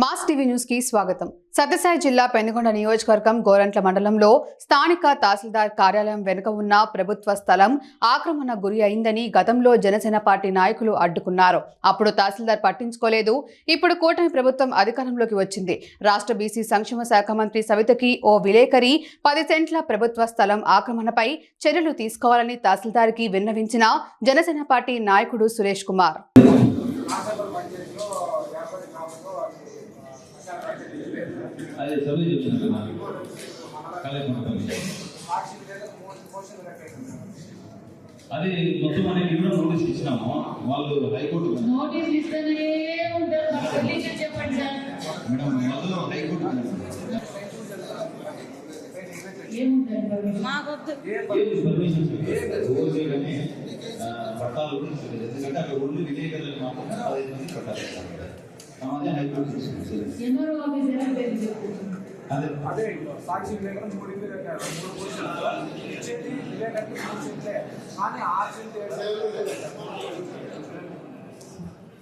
Mass TV news కి స్వాగతం. సత్యసాయి జిల్లా పెనుగొండ నియోజకవర్గం గోరంట్ల మండలంలో స్థానిక తహసీల్దార్ కార్యాలయం వెనుక ఉన్న ప్రభుత్వ స్థలం ఆక్రమణ గురి అయిందని గతంలో జనసేన పార్టీ నాయకులు అడ్డుకున్నారు. అప్పుడు తహసీల్దార్ పట్టించుకోలేదు. ఇప్పుడు కూటమి ప్రభుత్వం అధికారంలోకి వచ్చింది. రాష్ట్ర బీసీ సంక్షేమ శాఖ మంత్రి సవితకి ఓ విలేకరి 10 సెంట్ల ప్రభుత్వ స్థలం ఆక్రమణపై చర్యలు తీసుకోవాలని తహసీల్దార్కి విన్నవించిన జనసేన పార్టీ నాయకుడు సురేష్ కుమార్. అదే సభ్యులు చెప్తున్నారు అది మొత్తం అనేది కూడా నోటీస్ ఇచ్చినాము. వాళ్ళు హైకోర్టు నోటీస్ ఇస్తేనే ఉంటారు. చెప్పండి సార్ మేడం, మొదలు హైకోర్టు పట్టాలు ఎందుకంటే అక్కడ ఒళ్ళు విలేకరులకు మాత్రమే 15 మంది పట్టాలి. అదే హైకోర్టు అదే సాక్షి విలేకరు 3 ఇల్లు కట్టారు. 3 పోస్టులు ఇచ్చేది విలేకరికి 3 సెంట్లే, కానీ 6 సెంట్లు